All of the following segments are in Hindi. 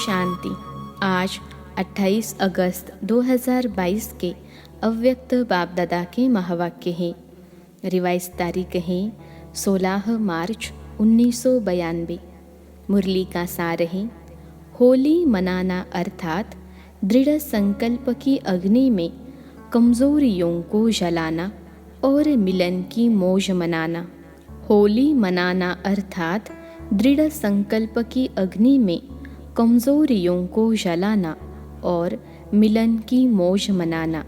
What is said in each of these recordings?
शांति। आज 28 अगस्त 2022 के अव्यक्त बाप दादा के महावाक्य हैं। रिवाइज तारीख है 16 मार्च 1992। मुरली का सार है, होली मनाना अर्थात दृढ़ संकल्प की अग्नि में कमजोरियों को जलाना और मिलन की मौज मनाना। होली मनाना अर्थात दृढ़ संकल्प की अग्नि में कमजोरियों को जलाना और मिलन की मौज मनाना।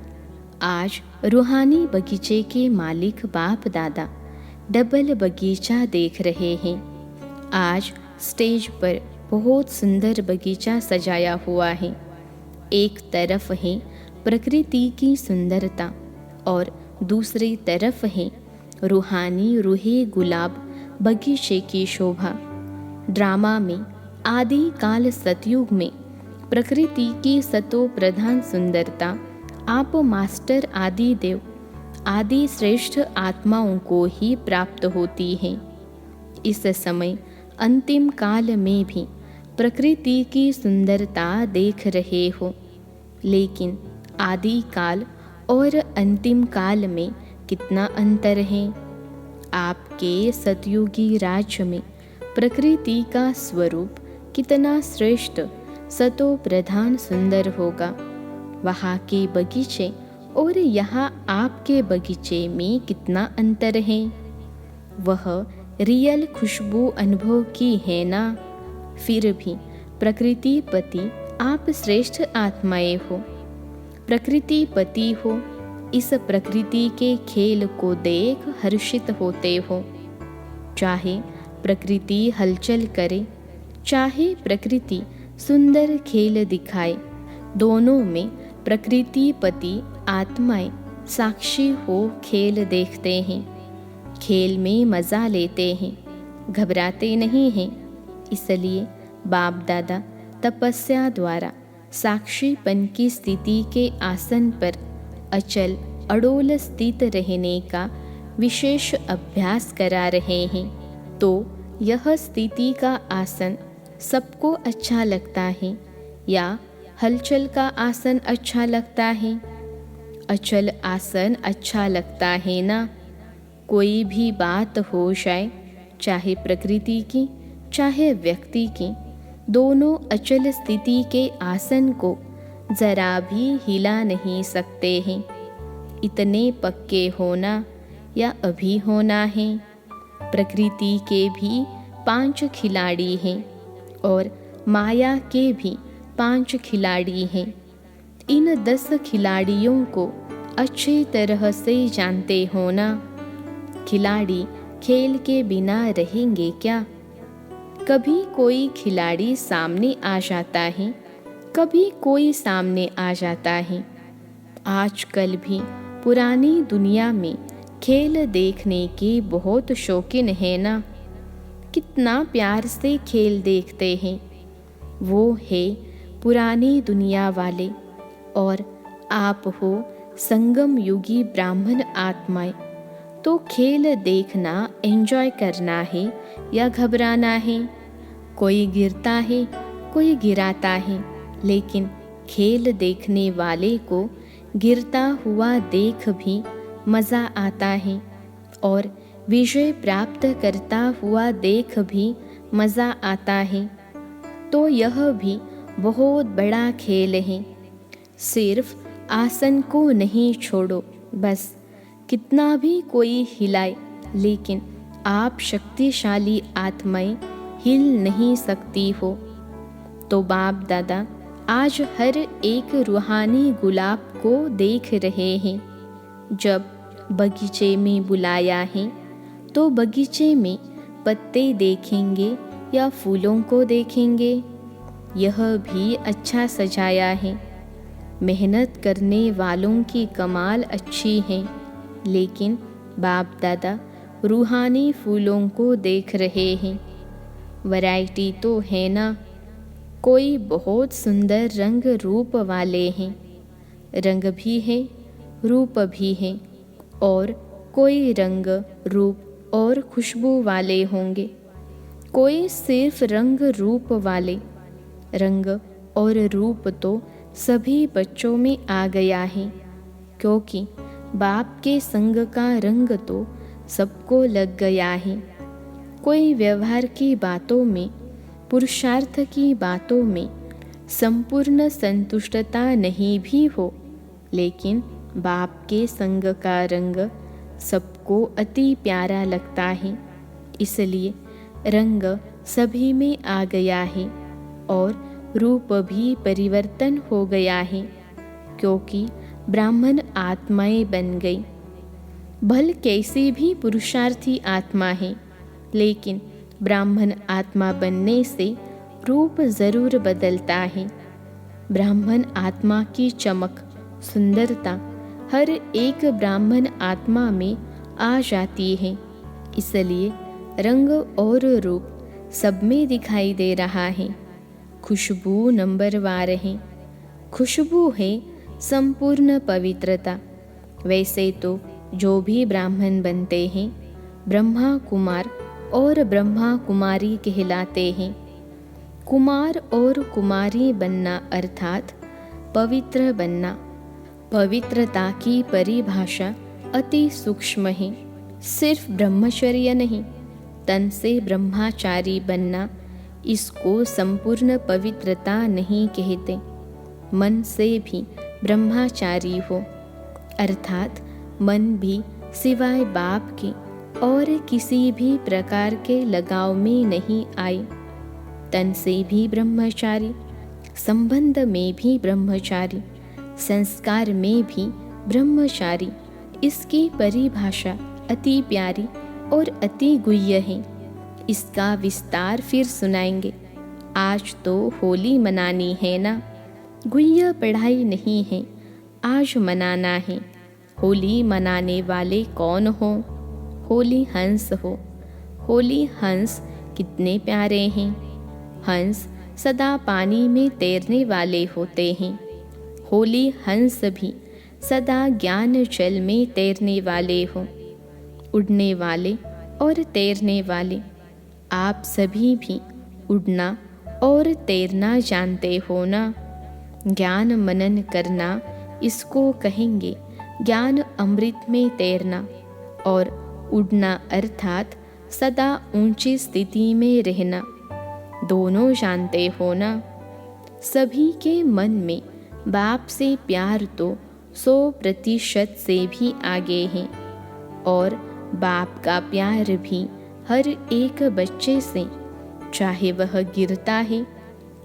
आज रूहानी बगीचे के मालिक बाप दादा डबल बगीचा देख रहे हैं। आज स्टेज पर बहुत सुंदर बगीचा सजाया हुआ है। एक तरफ है प्रकृति की सुंदरता और दूसरी तरफ है रूहानी रूहे गुलाब बगीचे की शोभा। ड्रामा में आदि काल सतयुग में प्रकृति की सतो प्रधान सुंदरता आप मास्टर आदि देव आदि श्रेष्ठ आत्माओं को ही प्राप्त होती है। इस समय अंतिम काल में भी प्रकृति की सुंदरता देख रहे हो, लेकिन आदि काल और अंतिम काल में कितना अंतर है। आपके सतयुगी राज्य में प्रकृति का स्वरूप कितना श्रेष्ठ सतो प्रधान सुंदर होगा। वहाँ के बगीचे और यहाँ आपके बगीचे में कितना अंतर है। वह रियल खुशबू अनुभव की है ना। फिर भी प्रकृति पति आप श्रेष्ठ आत्माएं हो, प्रकृति पति हो। इस प्रकृति के खेल को देख हर्षित होते हो। चाहे प्रकृति हलचल करे, चाहे प्रकृति सुंदर खेल दिखाए, दोनों में प्रकृति पति आत्माएं साक्षी हो खेल देखते हैं, खेल में मज़ा लेते हैं, घबराते नहीं हैं। इसलिए बाप दादा तपस्या द्वारा साक्षीपन की स्थिति के आसन पर अचल अडोल स्थित रहने का विशेष अभ्यास करा रहे हैं। तो यह स्थिति का आसन सबको अच्छा लगता है या हलचल का आसन अच्छा लगता है? अचल आसन अच्छा लगता है ना। कोई भी बात हो जाए, चाहे प्रकृति की चाहे व्यक्ति की, दोनों अचल स्थिति के आसन को जरा भी हिला नहीं सकते हैं। इतने पक्के होना या अभी होना है। प्रकृति के भी 5 खिलाड़ी हैं और माया के भी 5 खिलाड़ी हैं। इन 10 खिलाड़ियों को अच्छी तरह से जानते हो ना। खिलाड़ी खेल के बिना रहेंगे क्या? कभी कोई खिलाड़ी सामने आ जाता है, कभी कोई सामने आ जाता है। आजकल भी पुरानी दुनिया में खेल देखने के बहुत शौकीन है ना। कितना प्यार से खेल देखते हैं। वो है पुरानी दुनिया वाले और आप हो संगम युगी ब्राह्मण आत्माएं। तो खेल देखना एंजॉय करना है या घबराना है? कोई गिरता है, कोई गिराता है, लेकिन खेल देखने वाले को गिरता हुआ देख भी मज़ा आता है और विजय प्राप्त करता हुआ देख भी मज़ा आता है। तो यह भी बहुत बड़ा खेल है। सिर्फ आसन को नहीं छोड़ो बस। कितना भी कोई हिलाए, लेकिन आप शक्तिशाली आत्माएं हिल नहीं सकती हो। तो बाप दादा आज हर एक रूहानी गुलाब को देख रहे हैं। जब बगीचे में बुलाया है तो बगीचे में पत्ते देखेंगे या फूलों को देखेंगे? यह भी अच्छा सजाया है। मेहनत करने वालों की कमाल अच्छी है, लेकिन बाप दादा रूहानी फूलों को देख रहे हैं। वैरायटी तो है ना। कोई बहुत सुंदर रंग रूप वाले हैं, रंग भी है रूप भी है, और कोई रंग रूप और खुशबू वाले होंगे। कोई सिर्फ रंग रूप वाले, रंग और रूप तो सभी बच्चों में आ गया है, क्योंकि बाप के संग का रंग तो सबको लग गया है। कोई व्यवहार की बातों में, पुरुषार्थ की बातों में संपूर्ण संतुष्टता नहीं भी हो, लेकिन बाप के संग का रंग सबको अति प्यारा लगता है। इसलिए रंग सभी में आ गया है और रूप भी परिवर्तन हो गया है, क्योंकि ब्राह्मण आत्माएं बन गई। भल कैसी भी पुरुषार्थी आत्मा है, लेकिन ब्राह्मण आत्मा बनने से रूप जरूर बदलता है। ब्राह्मण आत्मा की चमक, सुंदरता हर एक ब्राह्मण आत्मा में आ जाती है। इसलिए रंग और रूप सब में दिखाई दे रहा है। खुशबू नंबरवार है। खुशबू है संपूर्ण पवित्रता। वैसे तो जो भी ब्राह्मण बनते हैं ब्रह्मा कुमार और ब्रह्मा कुमारी कहलाते हैं। कुमार और कुमारी बनना अर्थात पवित्र बनना। पवित्रता की परिभाषा अति सूक्ष्म है। सिर्फ ब्रह्मचर्य नहीं, तन से ब्रह्मचारी बनना, इसको संपूर्ण पवित्रता नहीं कहते। मन से भी ब्रह्मचारी हो, अर्थात मन भी सिवाय बाप के और किसी भी प्रकार के लगाव में नहीं आए। तन से भी ब्रह्मचारी, संबंध में भी ब्रह्मचारी, संस्कार में भी ब्रह्मचारी। इसकी परिभाषा अति प्यारी और अति गुह्य है। इसका विस्तार फिर सुनाएंगे। आज तो होली मनानी है ना, गुह्य पढ़ाई नहीं है, आज मनाना है। होली मनाने वाले कौन हो? होली हंस हो। होली हंस कितने प्यारे हैं। हंस सदा पानी में तैरने वाले होते हैं। होली हंस भी सदा ज्ञान जल में तैरने वाले हों। उड़ने वाले और तैरने वाले, आप सभी भी उड़ना और तैरना जानते हो ना। ज्ञान मनन करना, इसको कहेंगे ज्ञान अमृत में तैरना। और उड़ना अर्थात सदा ऊंची स्थिति में रहना, दोनों जानते हो ना। सभी के मन में बाप से प्यार तो 100% से भी आगे है, और बाप का प्यार भी हर एक बच्चे से, चाहे वह गिरता है,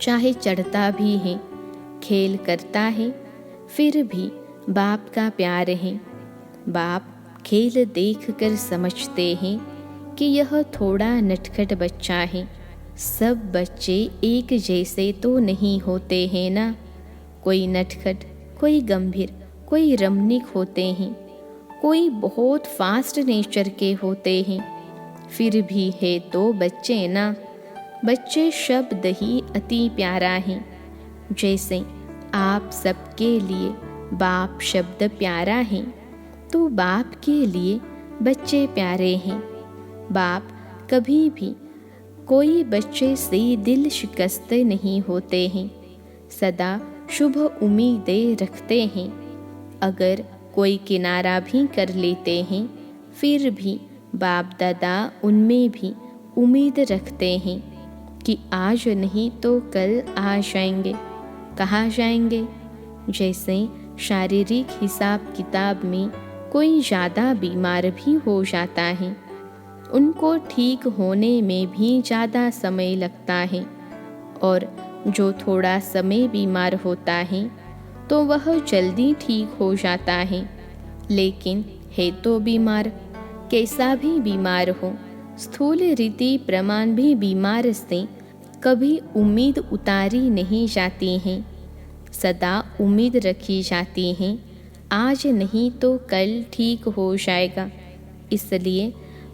चाहे चढ़ता भी है, खेल करता है, फिर भी बाप का प्यार है। बाप खेल देखकर समझते हैं कि यह थोड़ा नटखट बच्चा है। सब बच्चे एक जैसे तो नहीं होते हैं ना। कोई नटखट, कोई गंभीर, कोई रमणीक होते हैं, कोई बहुत फास्ट नेचर के होते हैं। फिर भी है तो बच्चे ना। बच्चे शब्द ही अति प्यारा है। जैसे आप सबके लिए बाप शब्द प्यारा है, तो बाप के लिए बच्चे प्यारे हैं। बाप कभी भी कोई बच्चे से दिल शिकस्त नहीं होते हैं, सदा शुभ उम्मीदें रखते हैं। अगर कोई किनारा भी कर लेते हैं, फिर भी बाप दादा उनमें भी उम्मीद रखते हैं कि आज नहीं तो कल आ जाएंगे। कहाँ जाएंगे? जैसे शारीरिक हिसाब किताब में कोई ज़्यादा बीमार भी हो जाता है, उनको ठीक होने में भी ज़्यादा समय लगता है। और जो थोड़ा समय बीमार होता है तो वह जल्दी ठीक हो जाता है। लेकिन है तो बीमार, कैसा भी बीमार हो, स्थूल रीति प्रमाण भी बीमार से कभी उम्मीद उतारी नहीं जाती हैं। सदा उम्मीद रखी जाती हैं, आज नहीं तो कल ठीक हो जाएगा। इसलिए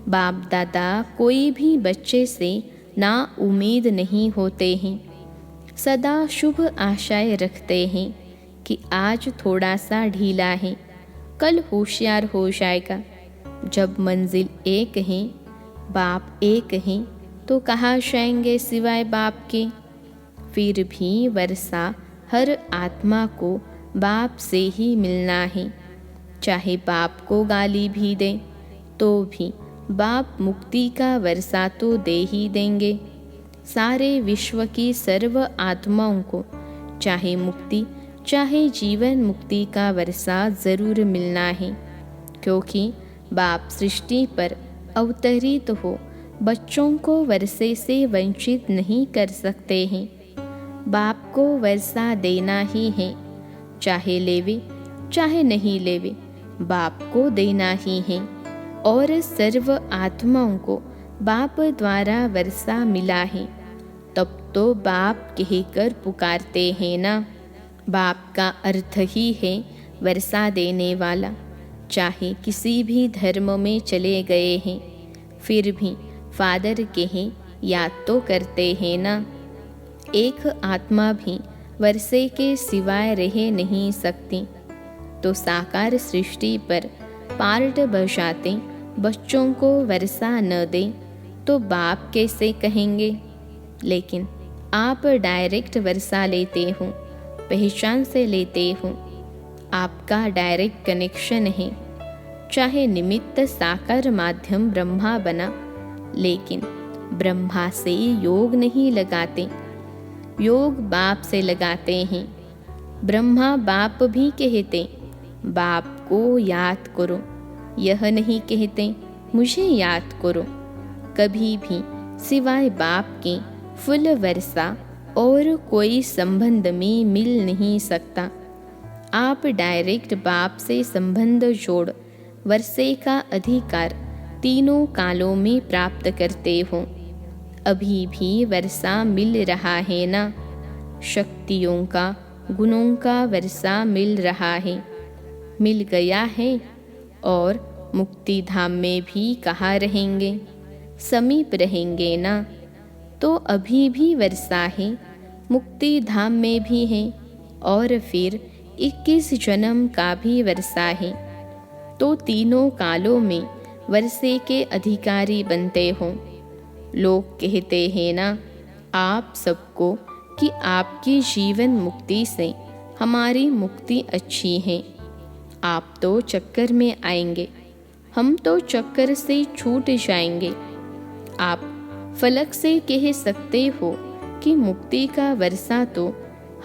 बाप दादा कोई भी बच्चे से ना उम्मीद नहीं होते हैं, सदा शुभ आशाएं रखते हैं कि आज थोड़ा सा ढीला है, कल होशियार हो जाएगा। जब मंजिल एक है, बाप एक हैं, तो कहाँ जाएंगे सिवाय बाप के। फिर भी वर्षा हर आत्मा को बाप से ही मिलना है। चाहे बाप को गाली भी दें तो भी बाप मुक्ति का वर्षा तो दे ही देंगे। सारे विश्व की सर्व आत्माओं को चाहे मुक्ति चाहे जीवन मुक्ति का वर्षा ज़रूर मिलना है, क्योंकि बाप सृष्टि पर अवतरित हो बच्चों को वर्षे से वंचित नहीं कर सकते हैं। बाप को वर्षा देना ही है, चाहे लेवे चाहे नहीं लेवे, बाप को देना ही है। और सर्व आत्माओं को बाप द्वारा वर्षा मिला है, तब तो बाप कहकर पुकारते हैं ना। बाप का अर्थ ही है वर्षा देने वाला। चाहे किसी भी धर्म में चले गए हैं, फिर भी फादर कहें याद तो करते हैं ना। एक आत्मा भी वर्षे के सिवाय रह नहीं सकती, तो साकार सृष्टि पर पार्ट बजाते बच्चों को वर्षा न दें तो बाप कैसे कहेंगे। लेकिन आप डायरेक्ट वर्षा लेते हो, पहचान से लेते हो, आपका डायरेक्ट कनेक्शन है। चाहे निमित्त साकार माध्यम ब्रह्मा बना, लेकिन ब्रह्मा से योग नहीं लगाते, योग बाप से लगाते हैं। ब्रह्मा बाप भी कहते बाप को याद करो, यह नहीं कहते मुझे याद करो। कभी भी सिवाय बाप के फुल वर्षा और कोई संबंध में मिल नहीं सकता। आप डायरेक्ट बाप से संबंध जोड़ वर्षे का अधिकार तीनों कालों में प्राप्त करते हो। अभी भी वर्षा मिल रहा है ना। शक्तियों का गुणों का वर्षा मिल रहा है, मिल गया है। और मुक्ति धाम में भी कहाँ रहेंगे, समीप रहेंगे ना। तो अभी भी वर्षा है, मुक्ति धाम में भी है, और फिर 21 जन्म का भी वर्षा है। तो तीनों कालों में वर्षे के अधिकारी बनते हो। लोग कहते हैं ना आप सबको कि आपकी जीवन मुक्ति से हमारी मुक्ति अच्छी है। आप तो चक्कर में आएंगे, हम तो चक्कर से छूट जाएंगे। आप फलक से कह सकते हो कि मुक्ति का वर्षा तो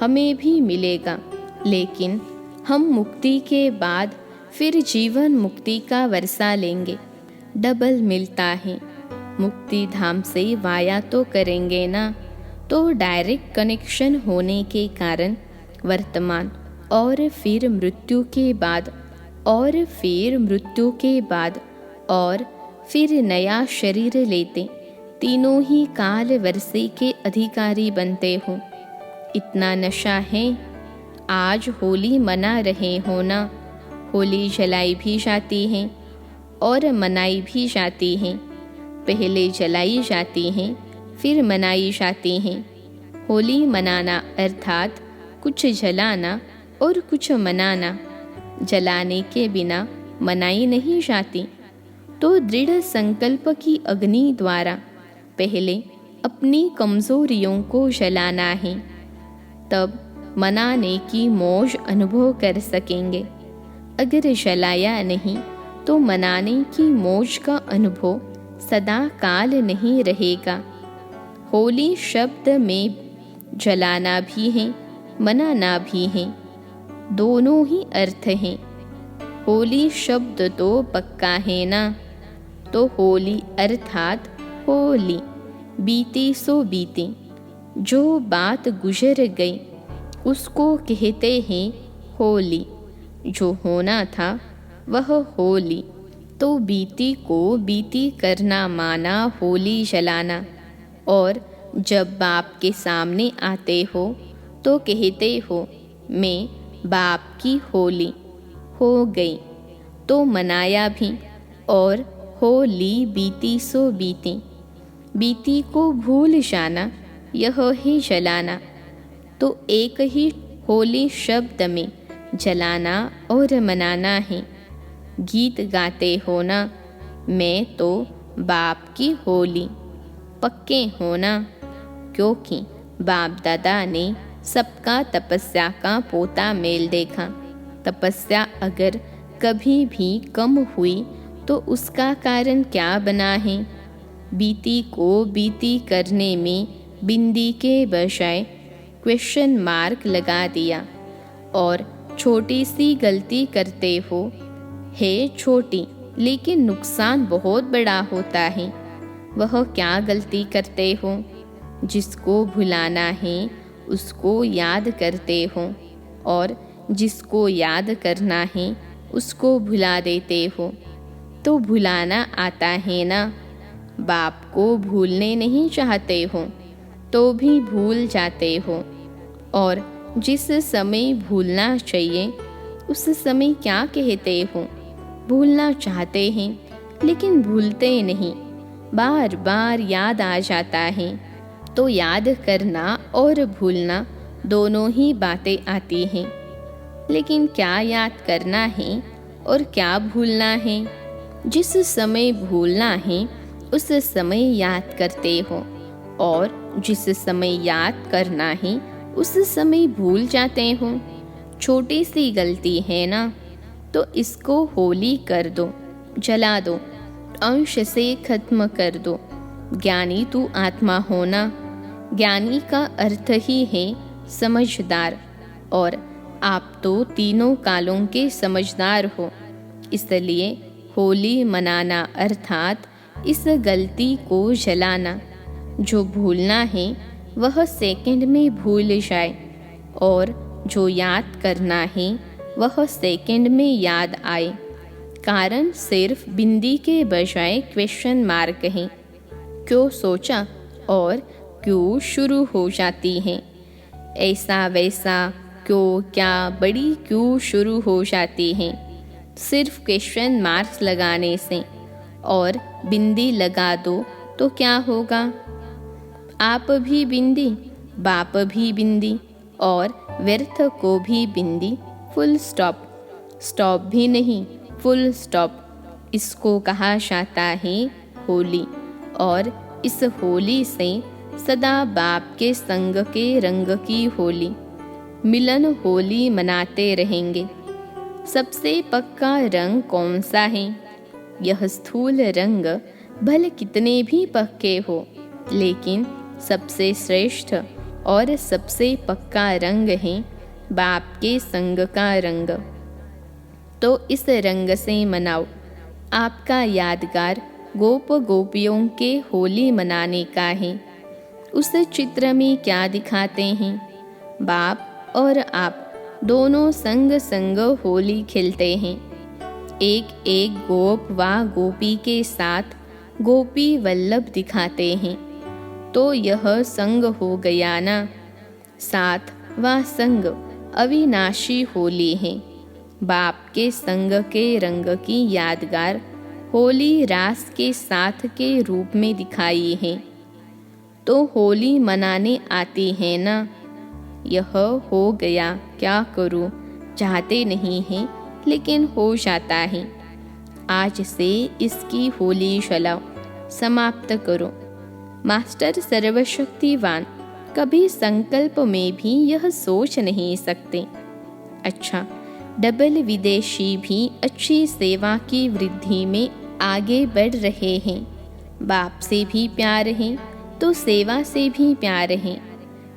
हमें भी मिलेगा, लेकिन हम मुक्ति के बाद फिर जीवन मुक्ति का वर्षा लेंगे, डबल मिलता है। मुक्ति धाम से वाया तो करेंगे ना। तो डायरेक्ट कनेक्शन होने के कारण वर्तमान और फिर मृत्यु के बाद और फिर मृत्यु के बाद और फिर नया शरीर लेते तीनों ही काल वर्षे के अधिकारी बनते हो। इतना नशा है। आज होली मना रहे हो ना। होली जलाई भी जाती है और मनाई भी जाती है। पहले जलाई जाती हैं, फिर मनाई जाती हैं। होली मनाना अर्थात कुछ जलाना और कुछ मनाना। जलाने के बिना मनाई नहीं जाती। तो दृढ़ संकल्प की अग्नि द्वारा पहले अपनी कमजोरियों को जलाना है, तब मनाने की मौज अनुभव कर सकेंगे। अगर जलाया नहीं तो मनाने की मौज का अनुभव सदा काल नहीं रहेगा। होली शब्द में जलाना भी है, मनाना भी है, दोनों ही अर्थ हैं। होली शब्द तो पक्का है ना। तो होली अर्थात होली, बीती सो बीती। जो बात गुजर गई उसको कहते हैं होली। जो होना था वह होली। तो बीती को बीती करना माना होली जलाना। और जब बाप के सामने आते हो तो कहते हो मैं बाप की होली हो गई। तो मनाया भी। और होली बीती सो बीती। बीती को भूल जाना यह है जलाना। तो एक ही होली शब्द में जलाना और मनाना है। गीत गाते हो ना मैं तो बाप की होली, पक्के हो ना, क्योंकि बाप दादा ने सबका तपस्या का पोता मेल देखा। तपस्या अगर कभी भी कम हुई तो उसका कारण क्या बना है? बीती को बीती करने में बिंदी के बजाय क्वेश्चन मार्क लगा दिया और छोटी सी गलती करते हो। है छोटी लेकिन नुकसान बहुत बड़ा होता है। वह क्या गलती करते हो? जिसको भुलाना है उसको याद करते हो और जिसको याद करना है उसको भुला देते हो। तो भुलाना आता है ना? बाप को भूलने नहीं चाहते हो तो भी भूल जाते हो। और जिस समय भूलना चाहिए उस समय क्या कहते हो? भूलना चाहते हैं लेकिन भूलते नहीं, बार बार याद आ जाता है। तो याद करना और भूलना दोनों ही बातें आती हैं, लेकिन क्या याद करना है और क्या भूलना है? जिस समय भूलना है उस समय याद करते हो और जिस समय याद करना है उस समय भूल जाते हो। छोटी सी गलती है ना, तो इसको होली कर दो, जला दो, अंश से खत्म कर दो। ज्ञानी तू आत्मा होना। ज्ञानी का अर्थ ही है समझदार, और आप तो तीनों कालों के समझदार हो। इसलिए होली मनाना अर्थात इस गलती को जलाना। जो भूलना है वह सेकंड में भूल जाए और जो याद करना है वह सेकंड में याद आए। कारण सिर्फ बिंदी के बजाय क्वेश्चन मार्क है। क्यों सोचा और क्यों शुरू हो जाती है। ऐसा वैसा क्यों क्या बड़ी क्यों शुरू हो जाती है सिर्फ क्वेश्चन मार्क्स लगाने से। और बिंदी लगा दो तो क्या होगा? आप भी बिंदी, बाप भी बिंदी, और व्यर्थ को भी बिंदी। फुल स्टॉप, स्टॉप भी नहीं, फुल स्टॉप। इसको कहा जाता है होली। और इस होली से सदा बाप के संग के रंग की होली, मिलन होली मनाते रहेंगे। सबसे पक्का रंग कौन सा है? यह स्थूल रंग भले कितने भी पक्के हो, लेकिन सबसे श्रेष्ठ और सबसे पक्का रंग है बाप के संग का रंग। तो इस रंग से मनाओ। आपका यादगार गोप गोपियों के होली मनाने का है। उस चित्र में क्या दिखाते हैं? बाप और आप दोनों संग संग होली खेलते हैं। एक एक गोप व गोपी के साथ गोपी वल्लभ दिखाते हैं। तो यह संग हो गया ना। साथ व संग अविनाशी होली है। बाप के संग के रंग की यादगार होली रास के साथ के रूप में दिखाई है। तो होली मनाने आती है ना। यह हो गया, क्या करूं? चाहते नहीं हैं लेकिन हो जाता है। आज से इसकी होली जलाओ, समाप्त करो। मास्टर सर्वशक्तिवान कभी संकल्प में भी यह सोच नहीं सकते। अच्छा, डबल विदेशी भी अच्छी सेवा की वृद्धि में आगे बढ़ रहे हैं। बाप से भी प्यार है तो सेवा से भी प्यार है।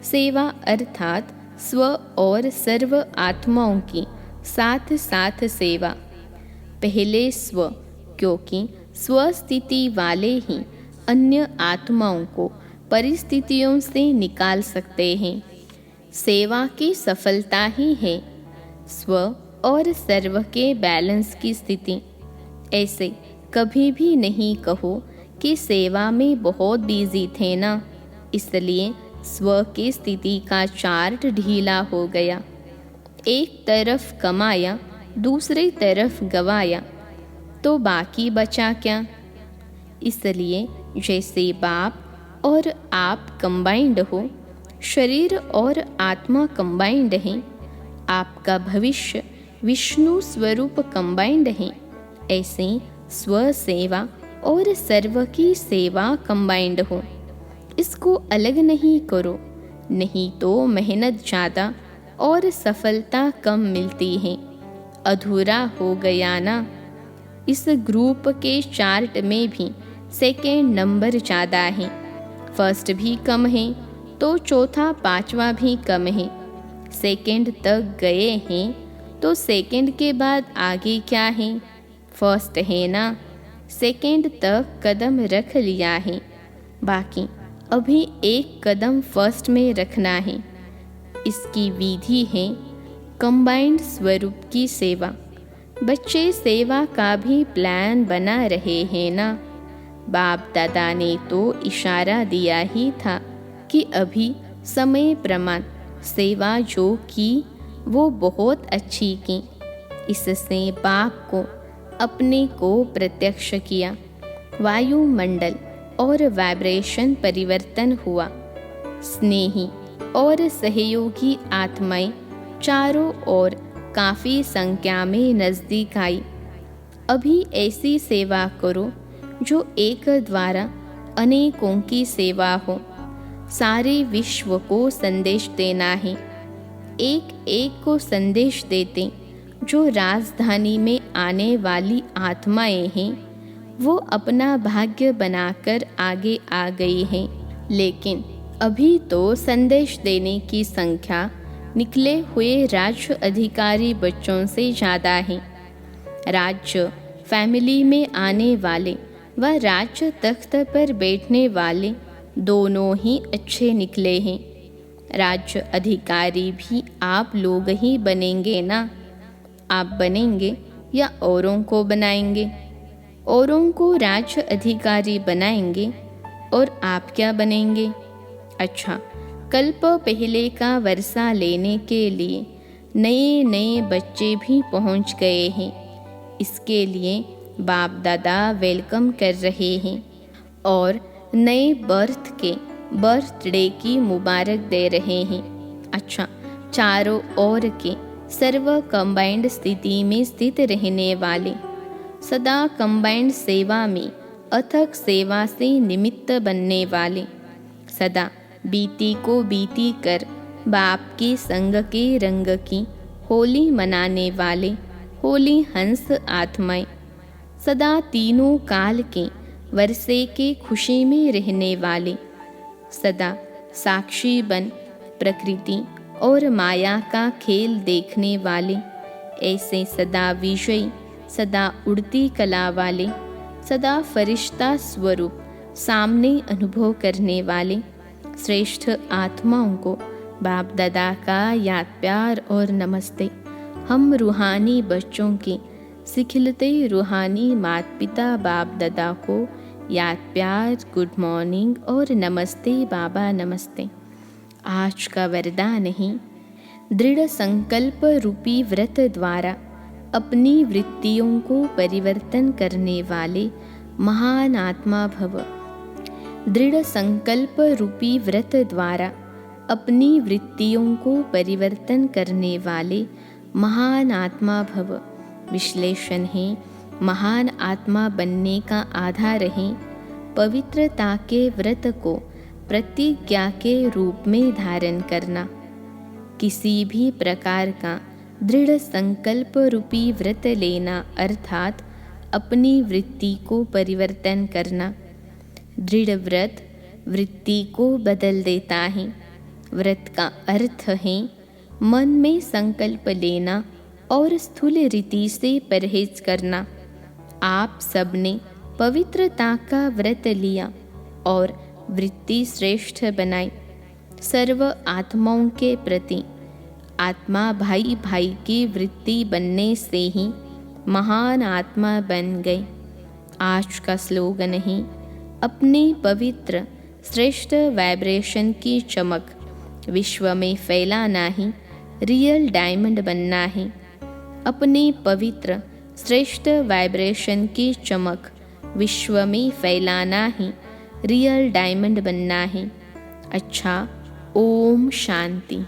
सेवा अर्थात स्व और सर्व आत्माओं की साथ साथ सेवा। पहले स्व, क्योंकि स्वस्थिति वाले ही अन्य आत्माओं को परिस्थितियों से निकाल सकते हैं। सेवा की सफलता ही है स्व और सर्व के बैलेंस की स्थिति। ऐसे कभी भी नहीं कहो कि सेवा में बहुत बिजी थे ना, इसलिए स्व की स्थिति का चार्ट ढीला हो गया। एक तरफ कमाया, दूसरी तरफ गवाया, तो बाकी बचा क्या? इसलिए जैसे बाप और आप कंबाइंड हो, शरीर और आत्मा कंबाइंड हैं, आपका भविष्य विष्णु स्वरूप कंबाइंड है, ऐसे स्व सेवा और सर्व की सेवा कंबाइंड हो। इसको अलग नहीं करो, नहीं तो मेहनत ज़्यादा और सफलता कम मिलती है। अधूरा हो गया ना। इस ग्रुप के चार्ट में भी सेकेंड नंबर ज़्यादा है, फर्स्ट भी कम है तो चौथा पांचवा भी कम है। सेकेंड तक गए हैं तो सेकेंड के बाद आगे क्या है? फर्स्ट है ना। सेकेंड तक कदम रख लिया है, बाकी अभी एक कदम फर्स्ट में रखना है। इसकी विधि है कंबाइंड स्वरूप की सेवा। बच्चे सेवा का भी प्लान बना रहे हैं ना। बाप दादा ने तो इशारा दिया ही था कि अभी समय प्रमाण सेवा जो की वो बहुत अच्छी की। इससे बाप को अपने को प्रत्यक्ष किया। वायुमंडल और वाइब्रेशन परिवर्तन हुआ। स्नेही और सहयोगी आत्माएं चारों ओर काफ़ी संख्या में नज़दीक आई। अभी ऐसी सेवा करो जो एक द्वारा अनेकों की सेवा हो। सारे विश्व को संदेश देना है। एक एक को संदेश देते जो राजधानी में आने वाली आत्माएं हैं वो अपना भाग्य बनाकर आगे आ गई हैं। लेकिन अभी तो संदेश देने की संख्या निकले हुए राज्य अधिकारी बच्चों से ज़्यादा है। राज्य फैमिली में आने वाले व राज्य तख्त पर बैठने वाले दोनों ही अच्छे निकले हैं। राज्य अधिकारी भी आप लोग ही बनेंगे ना। आप बनेंगे या औरों को बनाएंगे? औरों को राज्य अधिकारी बनाएंगे और आप क्या बनेंगे? अच्छा, कल्प पहले का वर्षा लेने के लिए नए नए बच्चे भी पहुंच गए हैं। इसके लिए बाप दादा वेलकम कर रहे हैं और नए बर्थडे की मुबारक दे रहे हैं। अच्छा, चारों ओर के सर्व कंबाइंड स्थिति में स्थित रहने वाले, सदा कंबाइंड सेवा में अथक सेवा से निमित्त बनने वाले, सदा बीती को बीती कर बाप के संग के रंग की होली मनाने वाले होली हंस आत्माएं, सदा तीनों काल के वर्षे के खुशी में रहने वाले, सदा साक्षी बन प्रकृति और माया का खेल देखने वाले, ऐसे सदा विजयी, सदा उड़ती कला वाले, सदा फरिश्ता स्वरूप सामने अनुभव करने वाले श्रेष्ठ आत्माओं को बाप दादा का याद प्यार और नमस्ते। हम रूहानी बच्चों के सिखिलते रूहानी माता पिता बाप दादा को याद प्यार, गुड मॉर्निंग और नमस्ते बाबा नमस्ते। आज का वरदान है दृढ़ संकल्प रूपी व्रत द्वारा अपनी वृत्तियों को परिवर्तन करने वाले महान आत्मा भव। दृढ़ संकल्प रूपी व्रत द्वारा अपनी वृत्तियों को परिवर्तन करने वाले महान आत्मा भव। विश्लेषण है महान आत्मा बनने का आधार है पवित्रता के व्रत को प्रतिज्ञा के रूप में धारण करना। किसी भी प्रकार का दृढ़ संकल्प रूपी व्रत लेना अर्थात अपनी वृत्ति को परिवर्तन करना। दृढ़ व्रत वृत्ति को बदल देता है। व्रत का अर्थ है मन में संकल्प लेना और स्थूल रीति से परहेज करना। आप सबने पवित्रता का व्रत लिया और वृत्ति श्रेष्ठ बनाई। सर्व आत्माओं के प्रति आत्मा भाई भाई की वृत्ति बनने से ही महान आत्मा बन गए। आज का स्लोगन है अपने पवित्र श्रेष्ठ वाइब्रेशन की चमक विश्व में फैलाना ही रियल डायमंड बनना है। अपने पवित्र श्रेष्ठ वाइब्रेशन की चमक विश्व में फैलाना ही रियल डायमंड बनना है। अच्छा, ओम शांति।